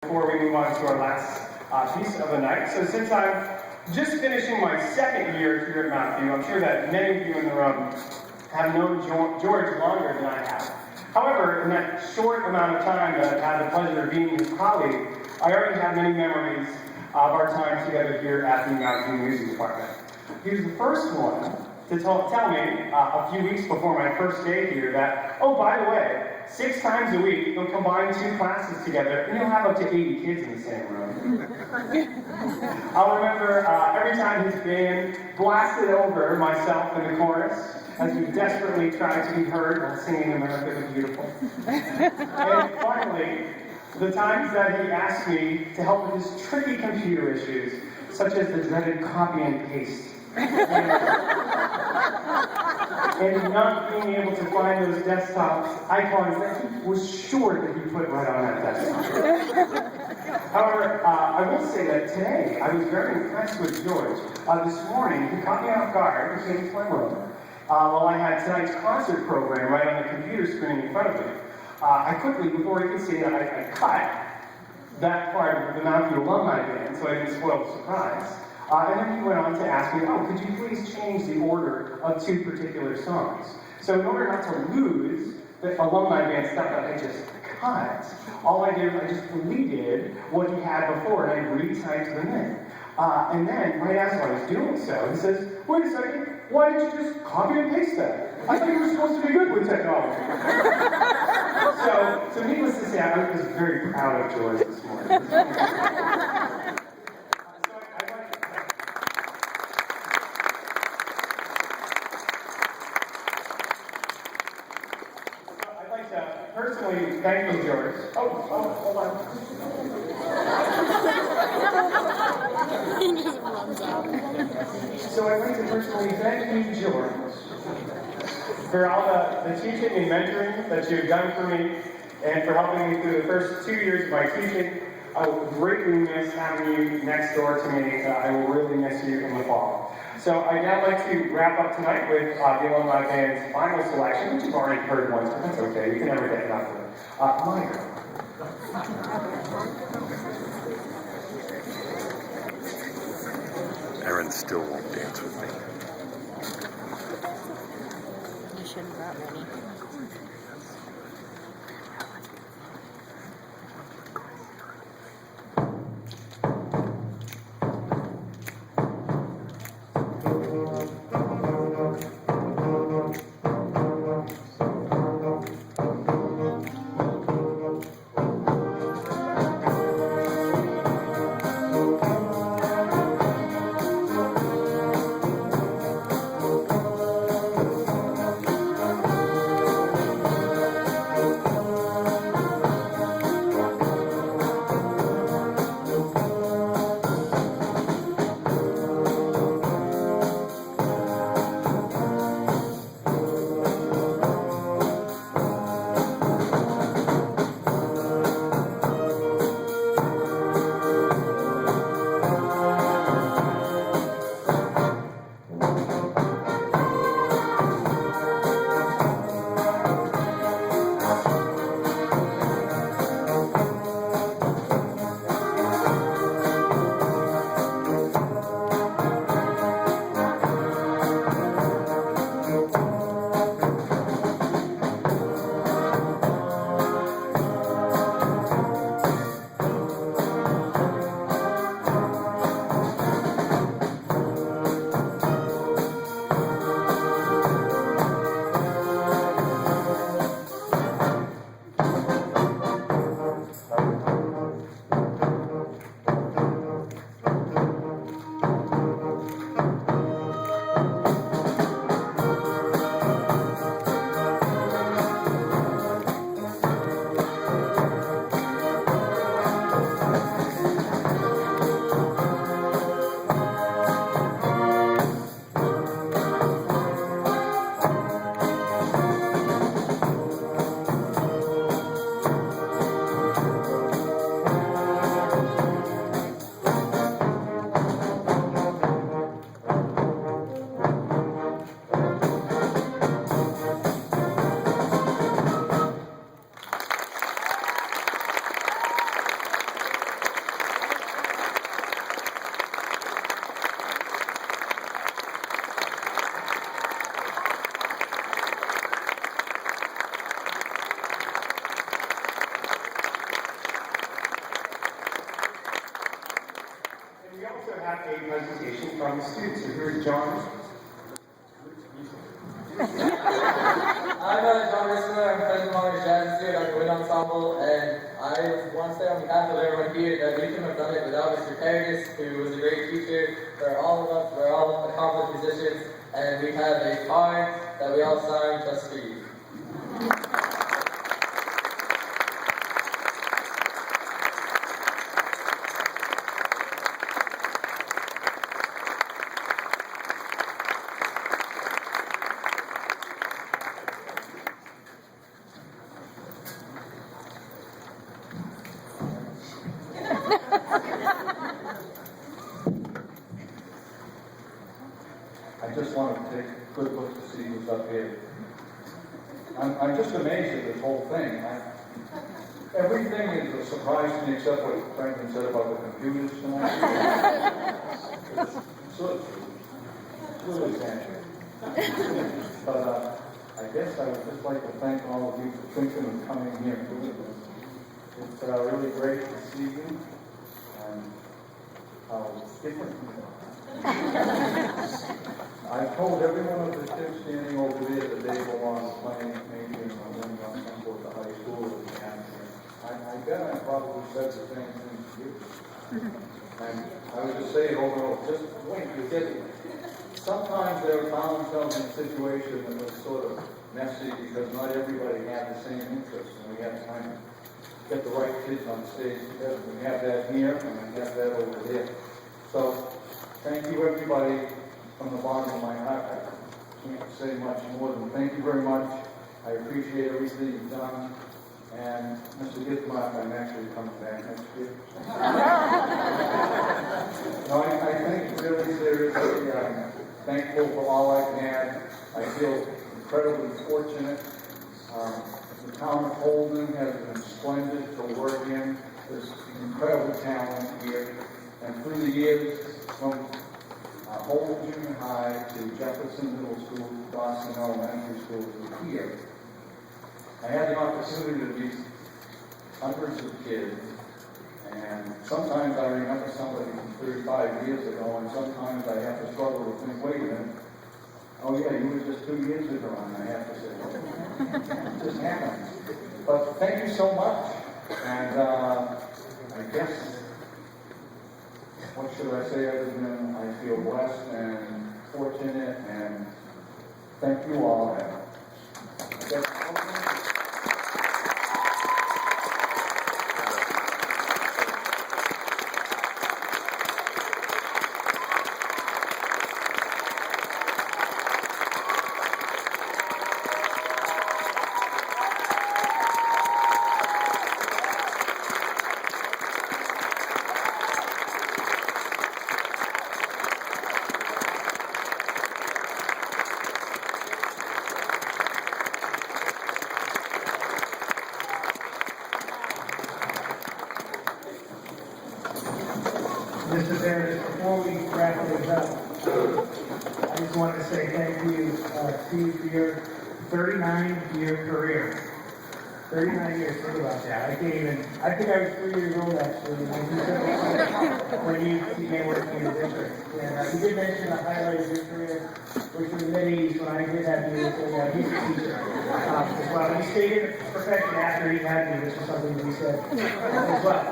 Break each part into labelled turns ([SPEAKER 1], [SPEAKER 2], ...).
[SPEAKER 1] before we move on to our last piece of the night. So since I'm just finishing my second year here at Mountain View, I'm sure that many of you in the room have known George longer than I have. However, in that short amount of time that I've had the pleasure of being his colleague, I already have many memories of our time together here at the Mountain View Music Department. He was the first one to tell me a few weeks before my first day here that, oh, by the way, 6 times a week, you'll combine 2 classes together, and you'll have up to 80 kids in the same room. I'll remember every time his band blasted over myself in the chorus as we desperately tried to be heard while singing America the Beautiful. And finally, the times that he asked me to help with his tricky computer issues, such as the dreaded copy and paste. And not being able to find those desktop icons that he was sure that he put right on that desktop. However, I will say that today I was very impressed with George. This morning, he caught me off guard. He came to my room while I had tonight's concert program right on the computer screen in front of me. I quickly, before he could see it, I cut that part of the Mountain View Alumni Band so I didn't spoil the surprise. And then he went on to ask me, oh, could you please change the order of 2 particular songs? So in order not to lose the Alumni Band stuff that I just cut, all I did was I just deleted what he had before and I retyped them in. And then, right as I was doing so, he says, wait a second, why did you just copy and paste that? I thought you were supposed to be good with technology. So needless to say, I was very proud of George this morning. Personally, thank you, George. Oh, hold on.
[SPEAKER 2] He just runs out.
[SPEAKER 1] So I'd like to personally thank you, George, for all the teaching and mentoring that you've done for me, and for helping me through the first 2 years of my teaching. I will greatly miss having you next door to me. I will really miss you in the fall. So I'd now like to wrap up tonight with the Alumni Band's final selection, which you've already heard once, but that's okay. You can never get enough of it. My Girl.
[SPEAKER 3] Aaron still won't dance with me.
[SPEAKER 2] You shouldn't have brought money.
[SPEAKER 1] have a presentation from the students. So here's John.
[SPEAKER 4] I'm John Rissler. I'm president of the jazz student at the Wind Ensemble, and I want to say on behalf of everyone here that we couldn't have done it without Mr. Paradis, who was a great teacher for all of us. We're all accomplished musicians, and we have a card that we all signed just for you.
[SPEAKER 5] I just want to take a good look to see who's up here. I'm just amazed at this whole thing. Everything is a surprise to me except what Franklin said about the computers tonight. It's really exaggerated. But I guess I would just like to thank all of you for thinking of coming here. It's really great to see you and how different you are. I've told every one of the kids standing over there that they belong playing maybe in the Wind Ensemble at the high school or the academy. I bet I probably said the same thing to you. And I would just say it over and over, just wait, you get it. Sometimes they found themselves in a situation that was sort of messy because not everybody had the same interests, and we had to kind of get the right kids on stage together. We have that here, and we have that over there. So, thank you everybody from the bottom of my heart. I can't say much more than thank you very much. I appreciate everything you've done. And Mr. Githmark, I'm actually coming back next year. No, I think really seriously, I'm thankful for all I've had. I feel incredibly fortunate. The town of Holden has been splendid to work in. There's incredible talent here. And through the years, from Holden Junior High to Jefferson Middle School, Boston Elementary School to here, I had the opportunity to meet hundreds of kids, and sometimes I remember somebody from 35 years ago, and sometimes I have to struggle to think, wait a minute, oh yeah, you were just 2 years ago, and I have to say, well, it just happens. But thank you so much, and I guess, what should I say other than I feel blessed and fortunate, and thank you all. And I guess,
[SPEAKER 6] Mr. Paradis, before we wrap things up, I just wanted to say thank you to you for your 39-year career. 39 years, think about that. I think I was 3 years old actually when you began working in the district. And you did mention a highlight of your career, which was the mid-80s when I did have you as a music teacher as well. You stayed in the profession after you had me, which is something that we said as well.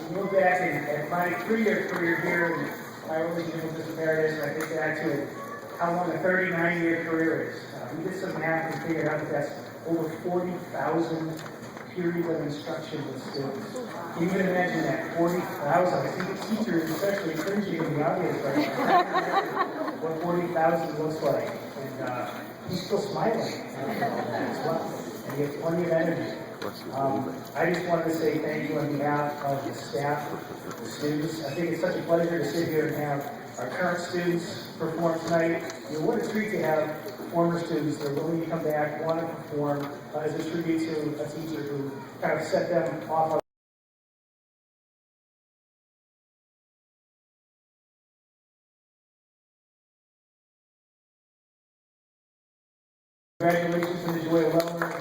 [SPEAKER 6] You look back at my 3-year career here, and my relationship with Mr. Paradis, and I think back to how long a 39-year career is. We did some math and figured out that that's over 40,000 periods of instruction with students. Can you even imagine that? 40,000. I think teachers, especially cringing in the audience right now, what 40,000 looks like. And he's still smiling after all that as well. And he has plenty of energy. I just wanted to say thank you on behalf of the staff, the students. I think it's such a pleasure to sit here and have our current students perform tonight. What a treat to have former students that are willing to come back, want to perform as a tribute to a teacher who kind of set them off on congratulations and enjoy a well-earned.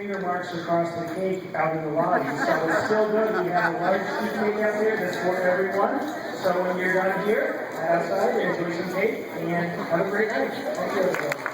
[SPEAKER 6] finger marks across the cake out in the lobby. So it's still good. We have a large sheet cake out there that's for everyone. So when you're done here, outside, enjoy some cake and have a great night. Thank you, everyone.